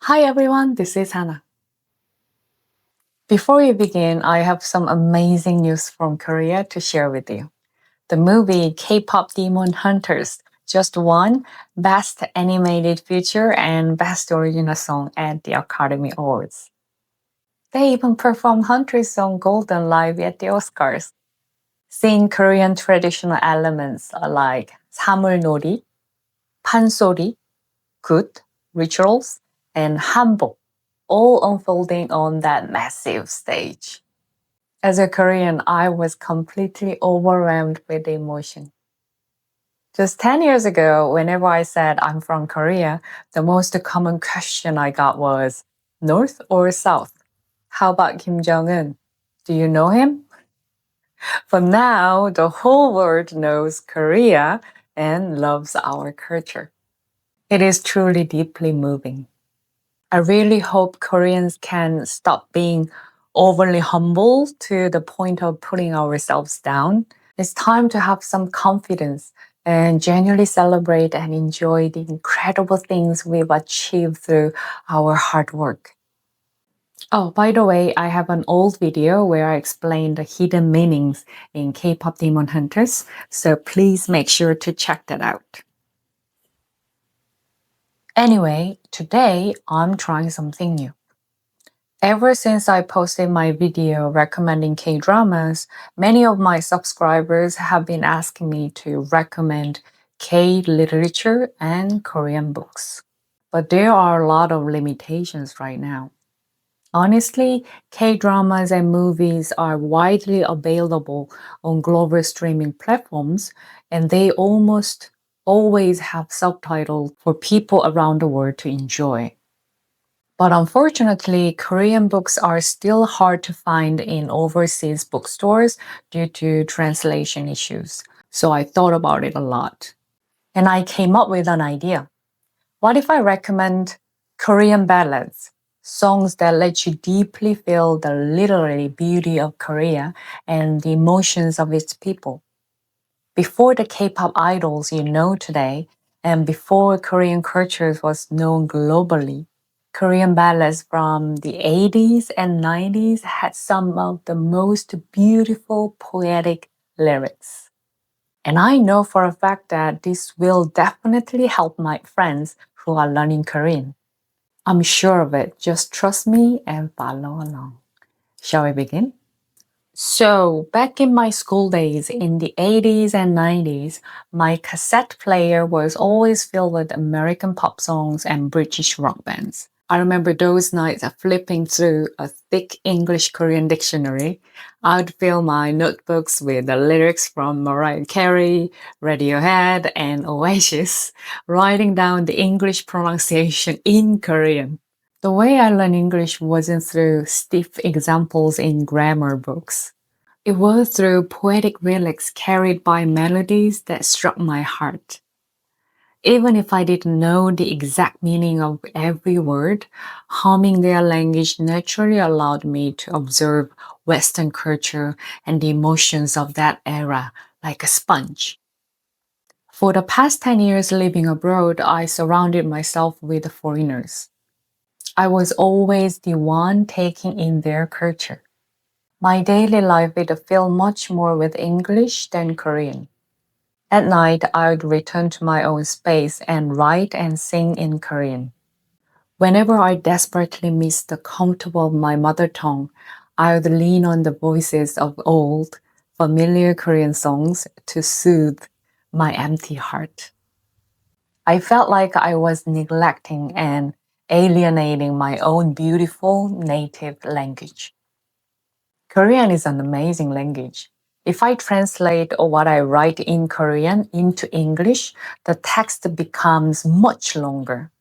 Hi everyone, this is Hana. Before we begin, I have some amazing news from Korea to share with you. The movie K-pop Demon Hunters just won Best Animated Feature and Best Original Song at the Academy Awards. They even performed Hunter's song Golden live at the Oscars. Seeing Korean traditional elements like 사물놀이, 판소리, 굿, rituals, and hanbok all unfolding on that massive stage. As a Korean, I was completely overwhelmed with emotion. Just 10 years ago, whenever I said I'm from Korea, the most common question I got was North or South? How about Kim Jong-un? Do you know him? But now the whole world knows Korea and loves our culture. It is truly deeply moving. I really hope Koreans can stop being overly humble to the point of putting ourselves down. It's time to have some confidence and genuinely celebrate and enjoy the incredible things we've achieved through our hard work. Oh, by the way, I have an old video where I explain the hidden meanings in K-pop Demon Hunters, so please make sure to check that out. Anyway, today I'm trying something new. Ever since I posted my video recommending K-dramas, many of my subscribers have been asking me to recommend K-literature and Korean books. But there are a lot of limitations right now. Honestly, K-dramas and movies are widely available on global streaming platforms, and they almost always have subtitles for people around the world to enjoy. But unfortunately, Korean books are still hard to find in overseas bookstores due to translation issues. So I thought about it a lot. And I came up with an idea. What if I recommend Korean ballads, songs that let you deeply feel the literary beauty of Korea and the emotions of its people? Before the K-pop idols you know today, and before Korean culture was known globally, Korean ballads from the 80s and 90s had some of the most beautiful poetic lyrics. And I know for a fact that this will definitely help my friends who are learning Korean. I'm sure of it. Just trust me and follow along. Shall we begin? So, back in my school days in the 80s and 90s, my cassette player was always filled with American pop songs and British rock bands. I remember those nights of flipping through a thick English Korean dictionary. I'd fill my notebooks with the lyrics from Mariah Carey, Radiohead, and Oasis, writing down the English pronunciation in Korean. The way I learned English wasn't through stiff examples in grammar books. It was through poetic lyrics carried by melodies that struck my heart. Even if I didn't know the exact meaning of every word, humming their language naturally allowed me to observe Western culture and the emotions of that era like a sponge. For the past 10 years living abroad, I surrounded myself with foreigners. I was always the one taking in their culture. My daily life would fill much more with English than Korean. At night, I would return to my own space and write and sing in Korean. Whenever I desperately missed the comfortable of my mother tongue, I would lean on the voices of old, familiar Korean songs to soothe my empty heart. I felt like I was neglecting and alienating my own beautiful native language. Korean is an amazing language. If I translate what I write in Korean into English, the text becomes much longer.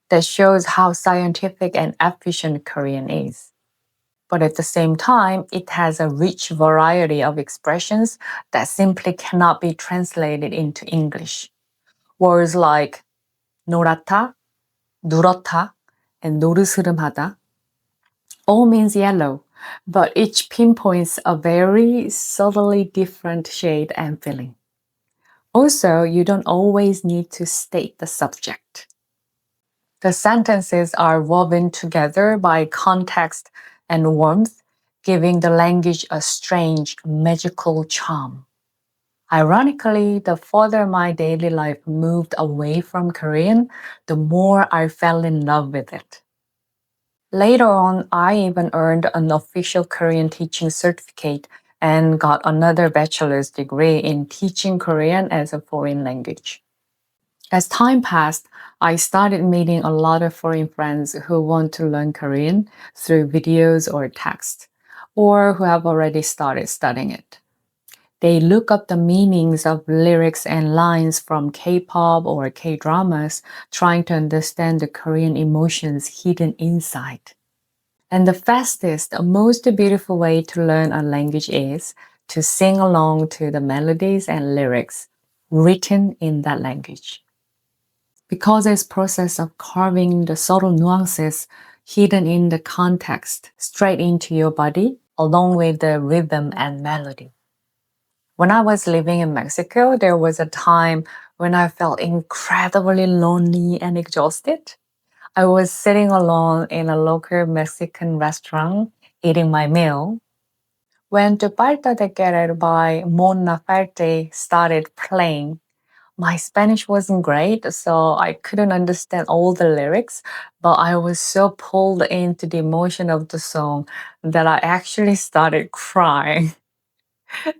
That shows how scientific and efficient Korean is. But at the same time, it has a rich variety of expressions that simply cannot be translated into English. Words like 노랗다, 누렇다, and 노르스름하다 all means yellow, but each pinpoints a very subtly different shade and feeling. Also, you don't always need to state the subject. The sentences are woven together by context and warmth, giving the language a strange, magical charm. Ironically, the further my daily life moved away from Korean, the more I fell in love with it. Later on, I even earned an official Korean teaching certificate and got another bachelor's degree in teaching Korean as a foreign language. As time passed, I started meeting a lot of foreign friends who want to learn Korean through videos or text, or who have already started studying it. They look up the meanings of lyrics and lines from K-pop or K-dramas, trying to understand the Korean emotions hidden inside. And the fastest, most beautiful way to learn a language is to sing along to the melodies and lyrics written in that language. Because it's process of carving the subtle nuances hidden in the context straight into your body, along with the rhythm and melody. When I was living in Mexico, there was a time when I felt incredibly lonely and exhausted. I was sitting alone in a local Mexican restaurant eating my meal when Tu Parta de Querer by Mon Laferte started playing. My Spanish wasn't great, so I couldn't understand all the lyrics, but I was so pulled into the emotion of the song that I actually started crying.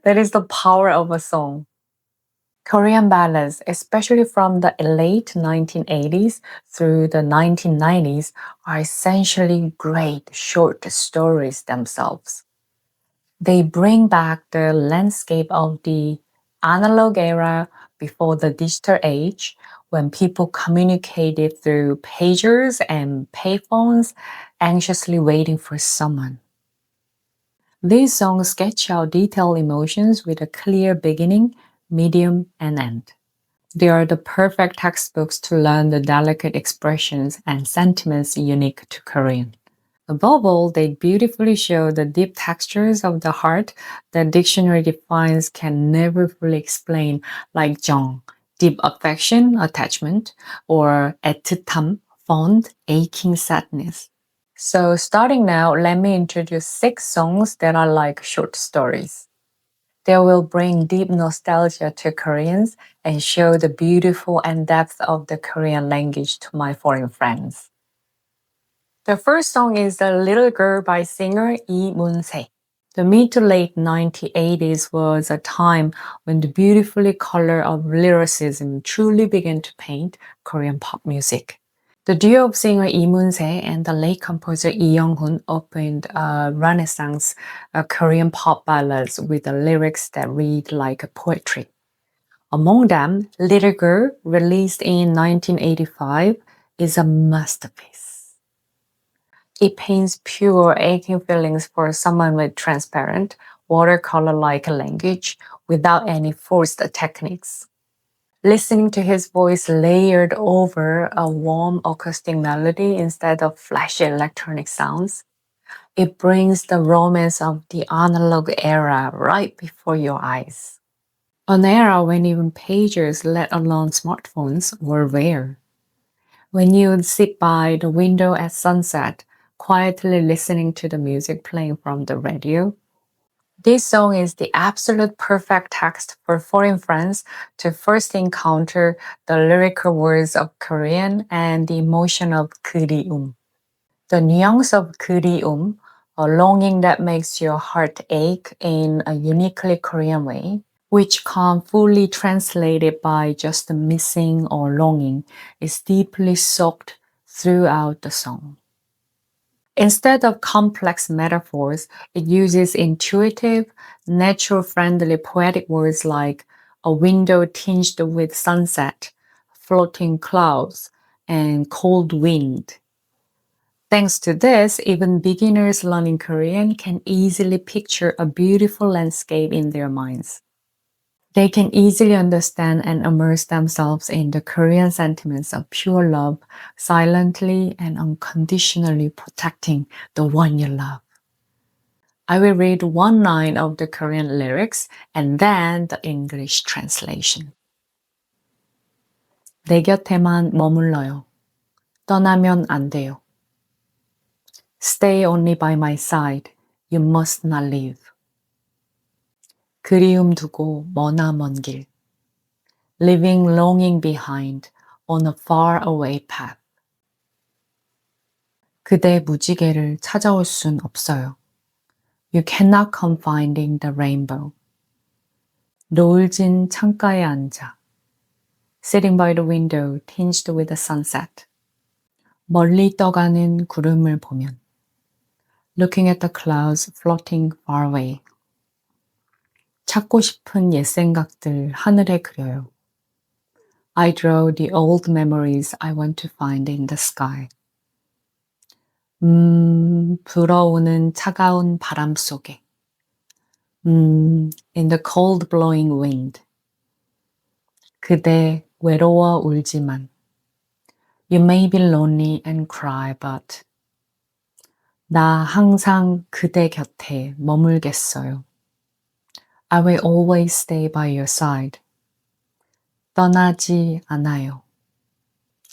That is the power of a song. Korean ballads, especially from the late 1980s through the 1990s, are essentially great short stories themselves. They bring back the landscape of the analog era before the digital age, when people communicated through pagers and payphones, anxiously waiting for someone. These songs sketch out detailed emotions with a clear beginning, medium, and end. They are the perfect textbooks to learn the delicate expressions and sentiments unique to Korean. Above all, they beautifully show the deep textures of the heart that dictionary defines can never fully explain, like Jong, deep affection, attachment, or 애틋함, fond, aching sadness. So starting now, let me introduce 6 songs that are like short stories. They will bring deep nostalgia to Koreans and show the beautiful and depth of the Korean language to my foreign friends. The first song is The Little Girl by singer Lee Moon-se. The mid to late 1980s was a time when the beautifully color of lyricism truly began to paint Korean pop music. The duo of singer Lee Moon-se and the late composer Yoon opened a renaissance of Korean pop ballads with the lyrics that read like poetry. Among them, Little Girl, released in 1985, is a masterpiece. It paints pure, aching feelings for someone with transparent, watercolor-like language without any forced techniques. Listening to his voice layered over a warm acoustic melody instead of flashy electronic sounds, it brings the romance of the analog era right before your eyes. An era when even pagers, let alone smartphones, were rare. When you would sit by the window at sunset, quietly listening to the music playing from the radio. This song is the absolute perfect text for foreign friends to first encounter the lyrical words of Korean and the emotion of 그리움. The nuance of 그리움, a longing that makes your heart ache in a uniquely Korean way, which can't fully translate it by just missing or longing, is deeply soaked throughout the song. Instead of complex metaphors, it uses intuitive, natural-friendly poetic words like a window tinged with sunset, floating clouds, and cold wind. Thanks to this, even beginners learning Korean can easily picture a beautiful landscape in their minds. They can easily understand and immerse themselves in the Korean sentiments of pure love, silently and unconditionally protecting the one you love. I will read one line of the Korean lyrics and then the English translation. 내 곁에만 머물러요. 떠나면 안 돼요. Stay only by my side. You must not leave. 그리움 두고 머나먼 길. Leaving longing behind on a far away path. 그대 무지개를 찾아올 순 없어요. You cannot come finding the rainbow. 노을진 창가에 앉아. Sitting by the window tinged with the sunset. 멀리 떠가는 구름을 보면. Looking at the clouds floating far away. 찾고 싶은 옛 생각들 하늘에 그려요. I draw the old memories I want to find in the sky. 불어오는 차가운 바람 속에. in the cold blowing wind. 그대 외로워 울지만. You may be lonely and cry, but. 나 항상 그대 곁에 머물겠어요. I will always stay by your side. 떠나지 않아요.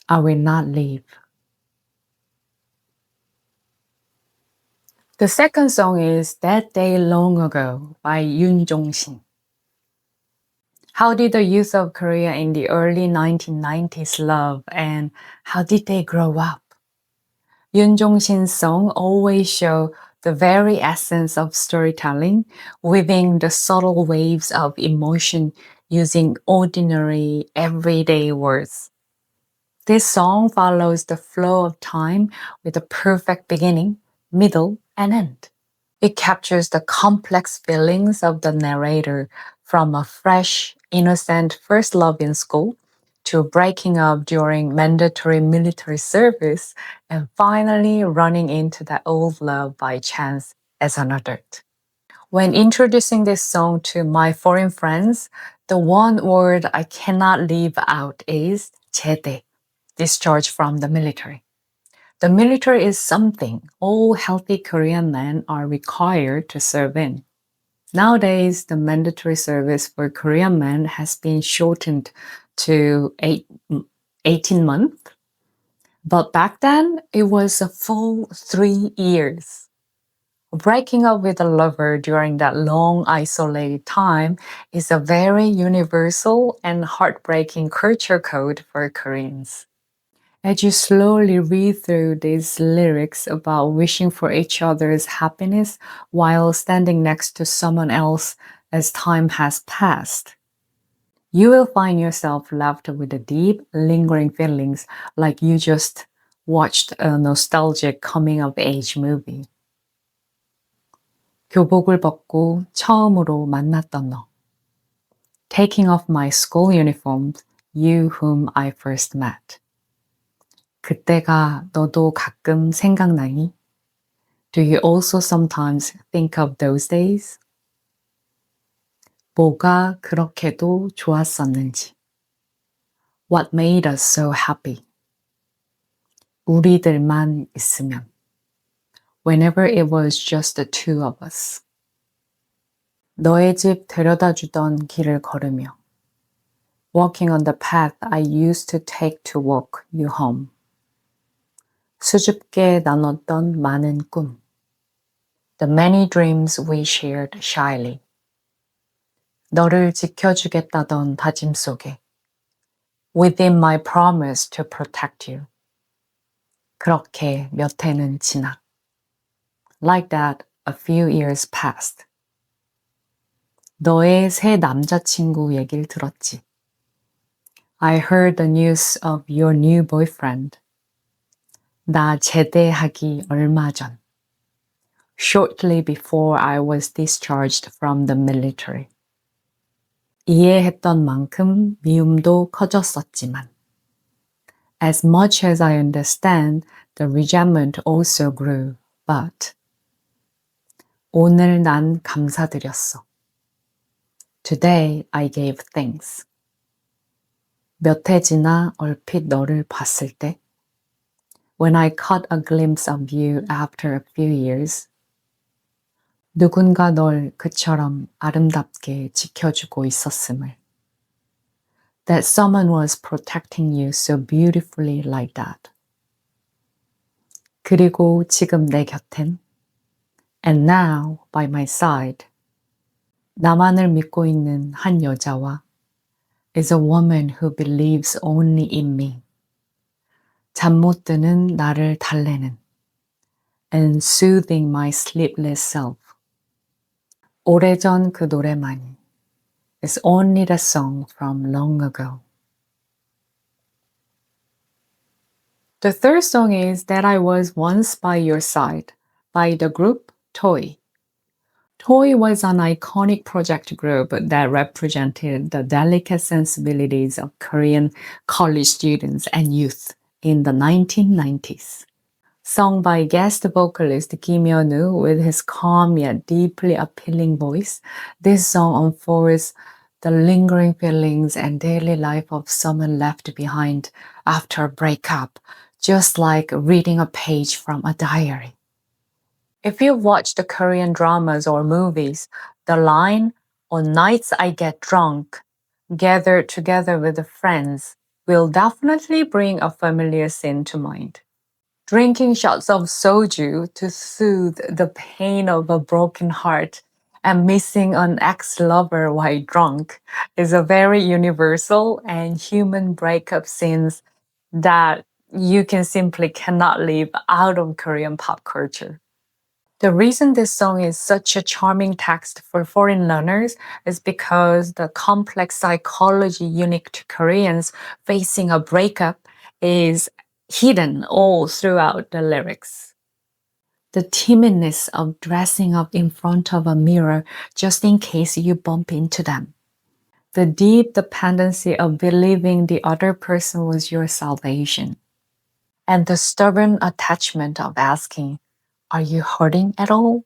I will not leave. The second song is That Day Long Ago by Yoon Jong. How did the youth of Korea in the early 1990s love, and how did they grow up? Yoon Jong-shin's song always show the very essence of storytelling, weaving the subtle waves of emotion using ordinary, everyday words. This song follows the flow of time with a perfect beginning, middle, and end. It captures the complex feelings of the narrator from a fresh, innocent first love in school to breaking up during mandatory military service and finally running into that old love by chance as an adult. When introducing this song to my foreign friends, the one word I cannot leave out is 제대, discharge from the military. The military is something all healthy Korean men are required to serve in. Nowadays, the mandatory service for Korean men has been shortened to 18 months. But back then, it was a full 3 years. Breaking up with a lover during that long isolated time is a very universal and heartbreaking culture code for Koreans. As you slowly read through these lyrics about wishing for each other's happiness while standing next to someone else as time has passed, you will find yourself left with the deep, lingering feelings like you just watched a nostalgic coming-of-age movie. 교복을 벗고 처음으로 만났던 너. Taking off my school uniform, you whom I first met. 그때가 너도 가끔 생각나니? Do you also sometimes think of those days? 뭐가 그렇게도 좋았었는지. What made us so happy? 우리들만 있으면. Whenever it was just the two of us. 너의 집 데려다 주던 길을 걸으며. Walking on the path I used to take to walk you home. 수줍게 나눴던 많은 꿈. The many dreams we shared shyly. 너를 지켜주겠다던 다짐 속에. Within my promise to protect you. 그렇게 몇 해는 지나. Like that, a few years passed. 너의 새 남자친구 얘기를 들었지. I heard the news of your new boyfriend. 나 제대하기 얼마 전. Shortly before I was discharged from the military. 이해했던 만큼 미움도 커졌었지만. As much as I understand, the resentment also grew, but. 오늘 난 감사드렸어. Today I gave thanks. 몇 해 지나 얼핏 너를 봤을 때. When I caught a glimpse of you after a few years. 누군가 널 그처럼 아름답게 지켜주고 있었음을. That someone was protecting you so beautifully like that. 그리고 지금 내 곁엔 and now by my side 나만을 믿고 있는 한 여자와 is a woman who believes only in me. 잠 못 드는 나를 달래는 and soothing my sleepless self. 오래전 그 노래만이 is only the song from long ago. The third song is That I Was Once by Your Side by the group Toy. Toy was an iconic project group that represented the delicate sensibilities of Korean college students and youth in the 1990s. Sung by guest vocalist Kim Yeon-woo with his calm yet deeply appealing voice, this song unfolds the lingering feelings and daily life of someone left behind after a breakup, just like reading a page from a diary. If you've watched the Korean dramas or movies, the line, "On nights I get drunk, gathered together with friends," will definitely bring a familiar scene to mind. Drinking shots of soju to soothe the pain of a broken heart and missing an ex-lover while drunk is a very universal and human breakup scenes that you can simply cannot leave out of Korean pop culture. The reason this song is such a charming text for foreign learners is because the complex psychology unique to Koreans facing a breakup is hidden all throughout the lyrics. The timidness of dressing up in front of a mirror just in case you bump into them. The deep dependency of believing the other person was your salvation. And the stubborn attachment of asking, "Are you hurting at all?"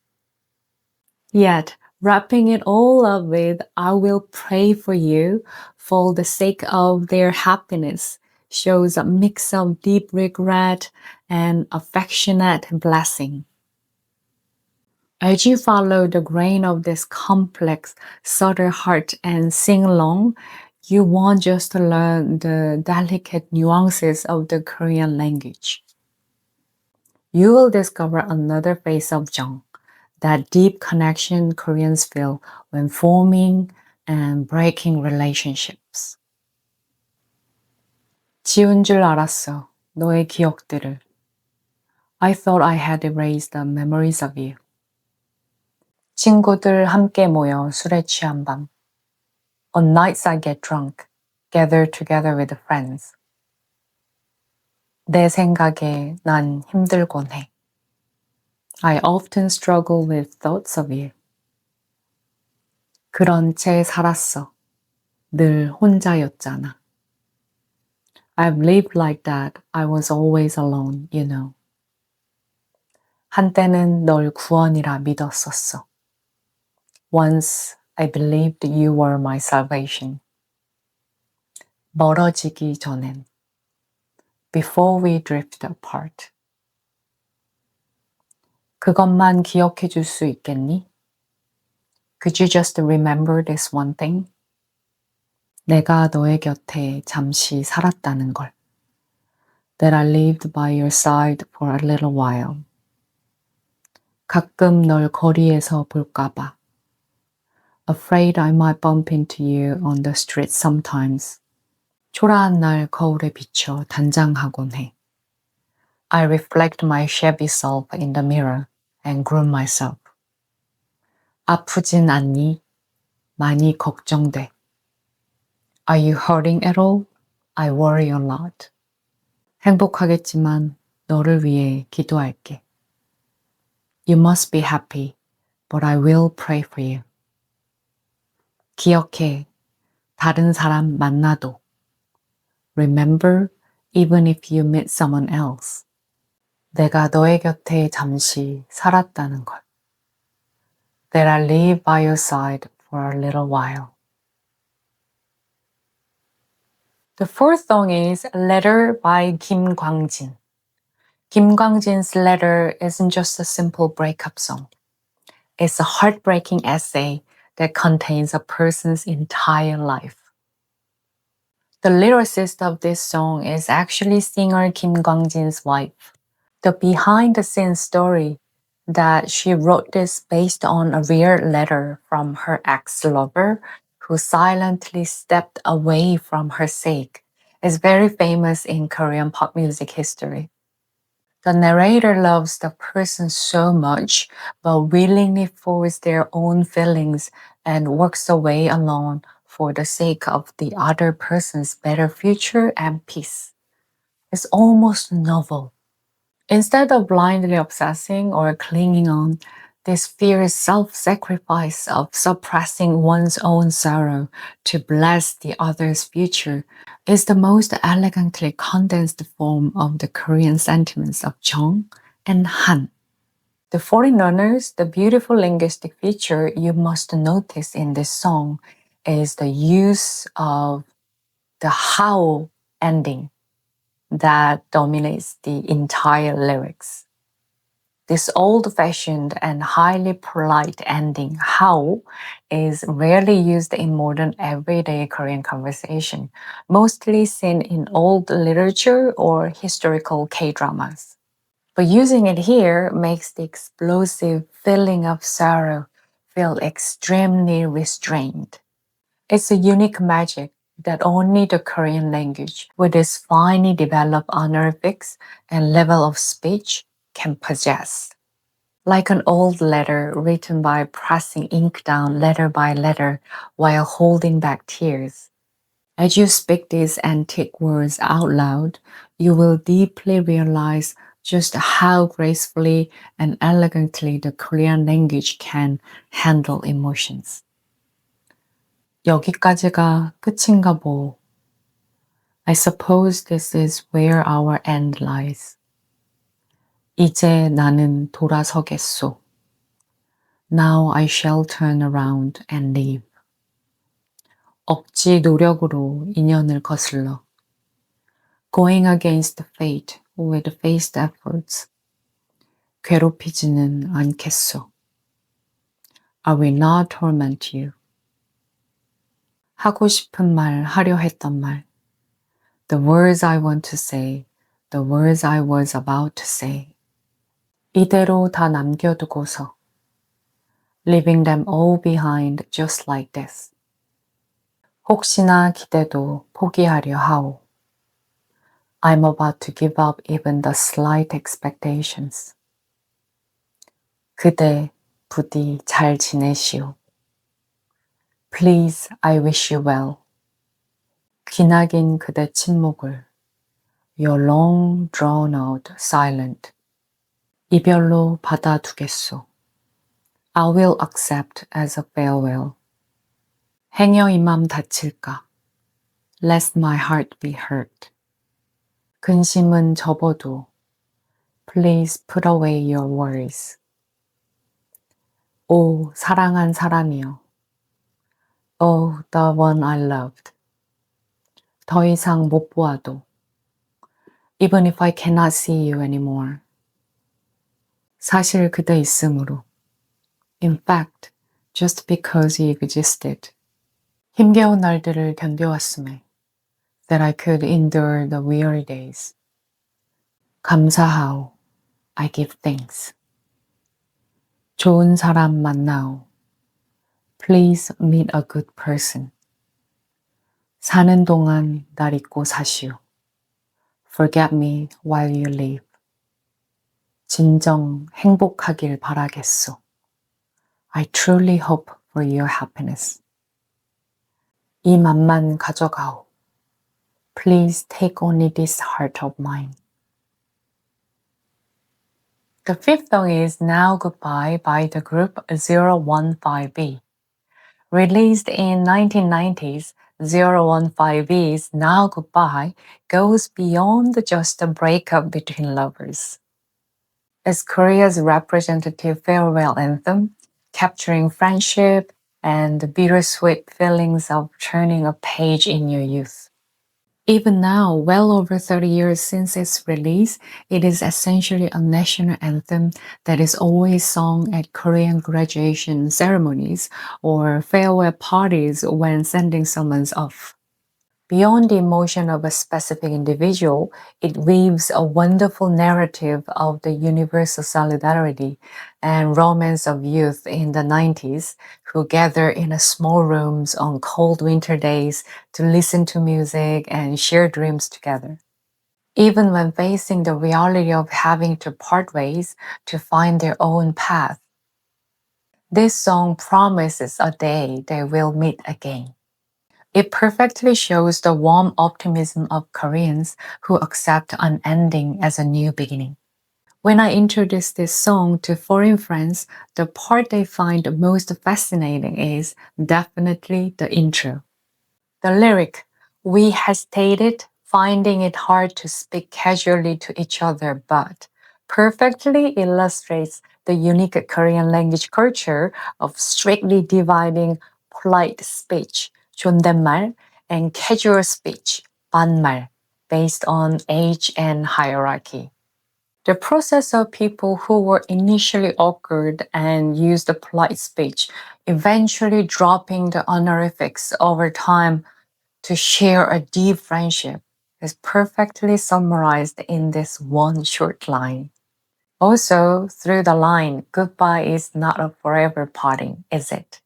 Yet, wrapping it all up with, "I will pray for you for the sake of their happiness," shows a mix of deep regret and affectionate blessing. As you follow the grain of this complex, subtle heart and sing along, you won't just learn the delicate nuances of the Korean language. You will discover another face of Jong, that deep connection Koreans feel when forming and breaking relationships. 지운 줄 알았어, 너의 기억들을. I thought I had erased the memories of you. 친구들 함께 모여 술에 취한 밤. On nights I get drunk, gather together with friends. 내 생각에 난 힘들곤 해. I often struggle with thoughts of you. 그런 채 살았어. 늘 혼자였잖아. I've lived like that. I was always alone, you know. 한때는 널 구원이라 믿었었어. Once I believed you were my salvation. 멀어지기 전엔. Before we drift apart. 그것만 기억해 줄 수 있겠니? Could you just remember this one thing? 내가 너의 곁에 잠시 살았다는 걸. That I lived by your side for a little while. 가끔 널 거리에서 볼까 봐. Afraid I might bump into you on the street sometimes. 초라한 날 거울에 비춰 단장하곤 해. I reflect my shabby self in the mirror and groom myself. 아프진 않니? 많이 걱정돼. Are you hurting at all? I worry a lot. 행복하겠지만 너를 위해 기도할게. You must be happy, but I will pray for you. 기억해, 다른 사람 만나도. Remember, even if you meet someone else. 내가 너의 곁에 잠시 살았다는 걸. That I live by your side for a little while. The fourth song is Letter by Kim Kwang-jin. Kim Kwang-jin's letter isn't just a simple breakup song. It's a heartbreaking essay that contains a person's entire life. The lyricist of this song is actually singer Kim Kwang-jin's wife. The behind the scenes story that she wrote this based on a real letter from her ex-lover who silently stepped away from her sake is very famous in Korean pop music history. The narrator loves the person so much, but willingly forces their own feelings and walks away alone for the sake of the other person's better future and peace. It's almost novel. Instead of blindly obsessing or clinging on, this fierce self-sacrifice of suppressing one's own sorrow to bless the other's future is the most elegantly condensed form of the Korean sentiments of Jong and Han. The foreign learners, the beautiful linguistic feature you must notice in this song is the use of the how ending that dominates the entire lyrics. This old-fashioned and highly polite ending, how, is rarely used in modern everyday Korean conversation, mostly seen in old literature or historical K-dramas. But using it here makes the explosive feeling of sorrow feel extremely restrained. It's a unique magic that only the Korean language, with its finely developed honorifics and level of speech, can possess. Like an old letter written by pressing ink down letter by letter while holding back tears. As you speak these antique words out loud, you will deeply realize just how gracefully and elegantly the Korean language can handle emotions. 여기까지가 끝인가 보. I suppose this is where our end lies. 이제 나는 돌아서겠소. Now I shall turn around and leave. 억지 노력으로 인연을 거슬러. Going against fate with faced efforts. 괴롭히지는 않겠소. I will not torment you. 하고 싶은 말, 하려 했던 말. The words I want to say, the words I was about to say. 이대로 다 남겨두고서. Leaving them all behind just like this. 혹시나 기대도 포기하려 하오. I'm about to give up even the slight expectations. 그대 부디 잘 지내시오. Please, I wish you well. 기나긴 그대 침묵을 Your long drawn out silent 이별로 받아두겠소. I will accept as a farewell. 행여 이 맘 다칠까 Lest my heart be hurt. 근심은 접어도 Please put away your worries. 오 사랑한 사람이여 Oh the one I loved. 더 이상 못 보아도 Even if I cannot see you anymore. 사실 그대 있음으로 In fact, just because you existed. 힘겨운 날들을 견뎌왔음에 That I could endure the weary days. 감사하오. I give thanks. 좋은 사람 만나오. Please meet a good person. 사는 동안 날 잊고 사시오. Forget me while you live. 진정 행복하길 바라겠소. I truly hope for your happiness. 이 맘만 가져가오. Please take only this heart of mine. The fifth song is Now Goodbye by the group 015B. Released in 1990s, 015B's Now Goodbye goes beyond just a breakup between lovers. It's Korea's representative farewell anthem, capturing friendship and the bittersweet feelings of turning a page in your youth. Even now, well over 30 years since its release, it is essentially a national anthem that is always sung at Korean graduation ceremonies or farewell parties when sending someone off. Beyond the emotion of a specific individual, it weaves a wonderful narrative of the universal solidarity and romance of youth in the 90s who gather in a small rooms on cold winter days to listen to music and share dreams together. Even when facing the reality of having to part ways to find their own path, this song promises a day they will meet again. It perfectly shows the warm optimism of Koreans who accept an ending as a new beginning. When I introduce this song to foreign friends, the part they find most fascinating is definitely the intro. The lyric, "We hesitated, finding it hard to speak casually to each other, but," perfectly illustrates the unique Korean language culture of strictly dividing polite speech, 존댓말, and casual speech, 반말, based on age and hierarchy. The process of people who were initially awkward and used the polite speech, eventually dropping the honorifics over time to share a deep friendship, is perfectly summarized in this one short line. Also, through the line, goodbye is not a forever parting, is it?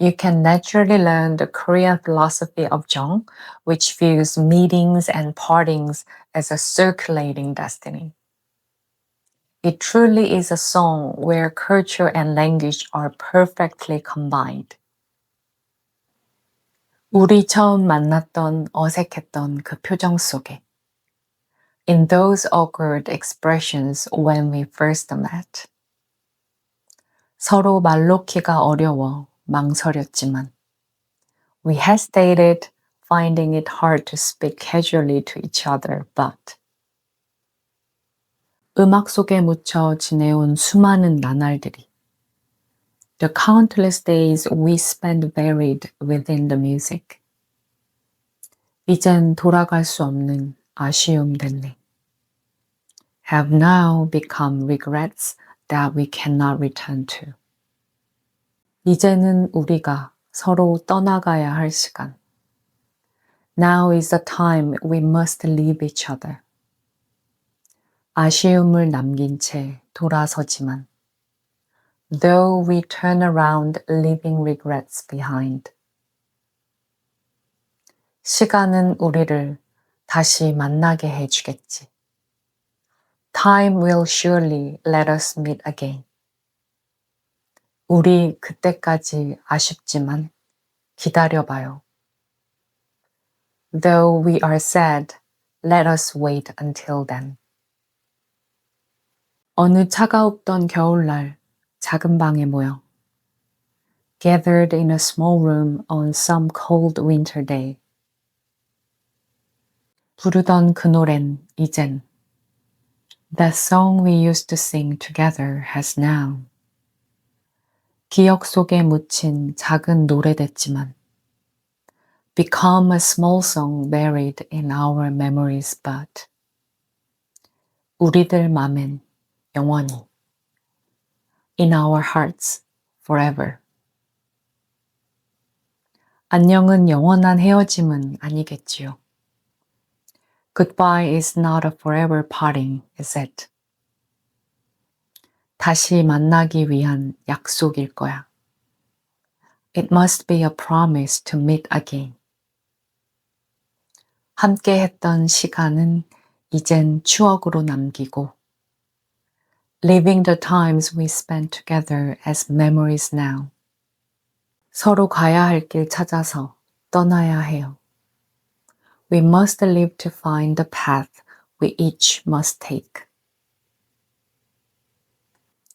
You can naturally learn the Korean philosophy of Jong, which views meetings and partings as a circulating destiny. It truly is a song where culture and language are perfectly combined. 우리 처음 만났던 어색했던 그 표정 속에, in those awkward expressions when we first met. 서로 말 놓기가 어려워 망설였지만, we hesitated, finding it hard to speak casually to each other, but. 음악 속에 묻혀 지내온 수많은 나날들이, the countless days we spent buried within the music. 이젠 돌아갈 수 없는 아쉬움 됐네. Have now become regrets that we cannot return to. 이제는 우리가 서로 떠나가야 할 시간. Now is the time we must leave each other. 아쉬움을 남긴 채 돌아서지만, though we turn around leaving regrets behind. 시간은 우리를 다시 만나게 해주겠지. Time will surely let us meet again. 우리 그때까지 아쉽지만 기다려봐요. Though we are sad, let us wait until then. 어느 차가웠던 겨울날 작은 방에 모여 gathered in a small room on some cold winter day. 부르던 그 노랜 이젠 That song we used to sing together has now 기억 속에 묻힌 작은 노래됐지만 become a small song buried in our memories but 우리들 맘엔 영원히 in our hearts forever. 안녕은 영원한 헤어짐은 아니겠지요. Goodbye is not a forever parting, is it? 다시 만나기 위한 약속일 거야. It must be a promise to meet again. 함께 했던 시간은 이젠 추억으로 남기고 living the times we spent together as memories now. 서로 가야 할 길 찾아서 떠나야 해요. We must live to find the path we each must take.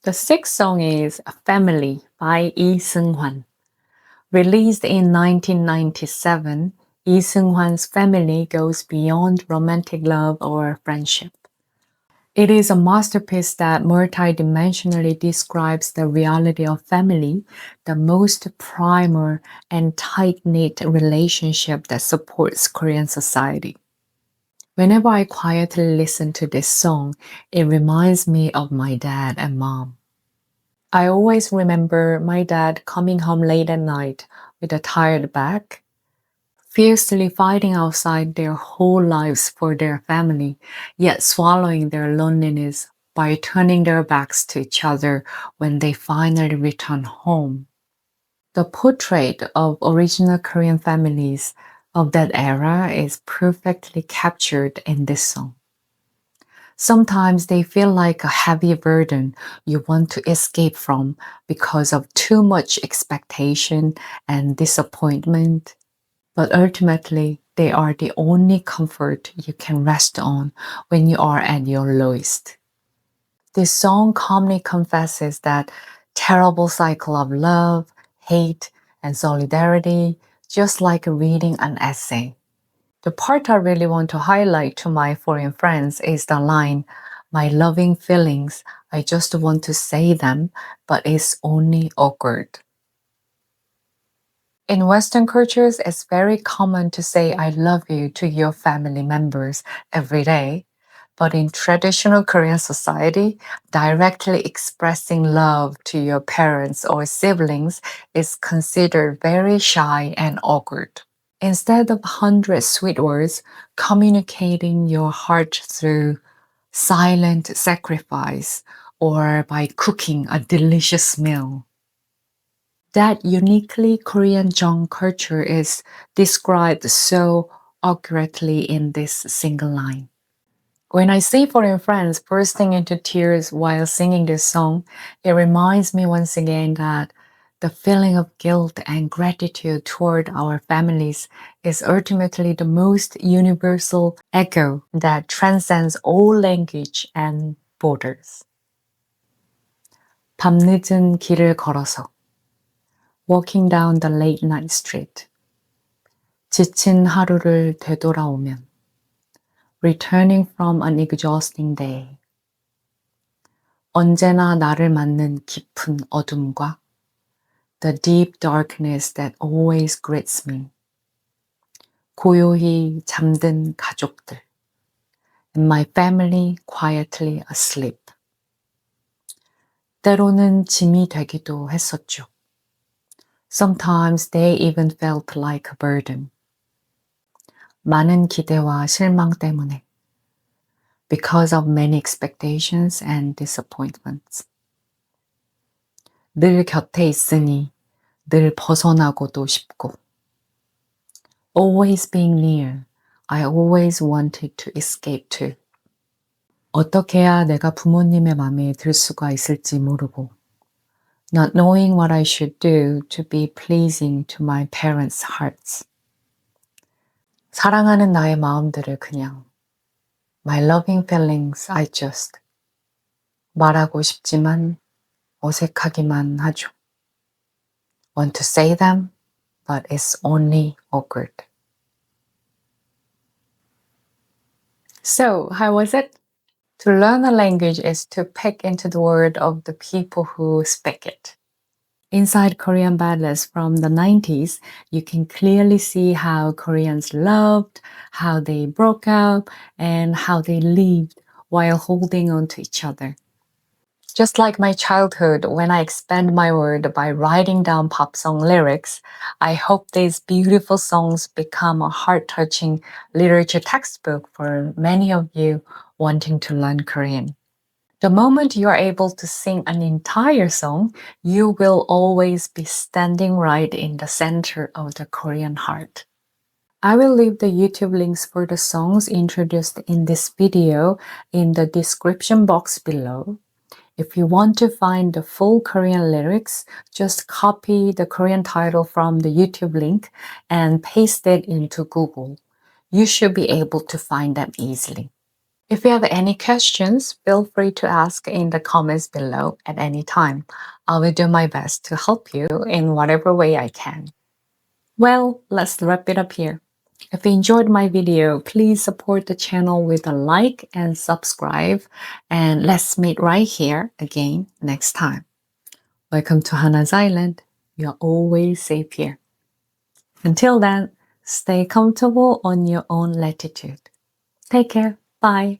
The sixth song is Family by Seung-hwan. Released in 1997, Seung-hwan's family goes beyond romantic love or friendship. It is a masterpiece that multidimensionally describes the reality of family, the most primal and tight-knit relationship that supports Korean society. Whenever I quietly listen to this song, it reminds me of my dad and mom. I always remember my dad coming home late at night with a tired back, fiercely fighting outside their whole lives for their family, yet swallowing their loneliness by turning their backs to each other when they finally return home. The portrait of original Korean families of that era is perfectly captured in this song. Sometimes they feel like a heavy burden you want to escape from because of too much expectation and disappointment. But ultimately, they are the only comfort you can rest on when you are at your lowest. This song calmly confesses that terrible cycle of love, hate, and solidarity, just like reading an essay. The part I really want to highlight to my foreign friends is the line, "My loving feelings, I just want to say them, but it's only awkward." In Western cultures, it's very common to say I love you to your family members every day. But in traditional Korean society, directly expressing love to your parents or siblings is considered very shy and awkward. Instead of 100 sweet words, communicating your heart through silent sacrifice or by cooking a delicious meal. That uniquely Korean Jong culture is described so accurately in this single line. When I see foreign friends bursting into tears while singing this song, it reminds me once again that the feeling of guilt and gratitude toward our families is ultimately the most universal echo that transcends all language and borders. 밤늦은 길을 걸어서 Walking down the late night street. 지친 하루를 되돌아오면 Returning from an exhausting day. 언제나 나를 맞는 깊은 어둠과 The deep darkness that always greets me. 고요히 잠든 가족들. And my family quietly asleep. 때로는 짐이 되기도 했었죠. Sometimes they even felt like a burden. 많은 기대와 실망 때문에. Because of many expectations and disappointments. 늘 곁에 있으니 늘 벗어나고도 싶고. Always being near, I always wanted to escape too. 어떻게 해야 내가 부모님의 마음에 들 수가 있을지 모르고. Not knowing what I should do to be pleasing to my parents' hearts. 사랑하는 나의 마음들을 그냥 My loving feelings, I just 말하고 싶지만 어색하기만 하죠. Want to say them, but it's only awkward. So, how was it? To learn a language is to peek into the world of the people who speak it. Inside Korean ballads from the 90s, you can clearly see how Koreans loved, how they broke up, and how they lived while holding on to each other. Just like my childhood, when I expand my world by writing down pop song lyrics, I hope these beautiful songs become a heart-touching literature textbook for many of you wanting to learn Korean. The moment you are able to sing an entire song, you will always be standing right in the center of the Korean heart. I will leave the YouTube links for the songs introduced in this video in the description box below. If you want to find the full Korean lyrics, just copy the Korean title from the YouTube link and paste it into Google. You should be able to find them easily. If you have any questions, feel free to ask in the comments below at any time. I will do my best to help you in whatever way I can. Well, let's wrap it up here. If you enjoyed my video, please support the channel with a like and subscribe. And let's meet right here again next time. Welcome to Hana's Island. You're always safe here. Until then, stay comfortable on your own latitude. Take care. Bye.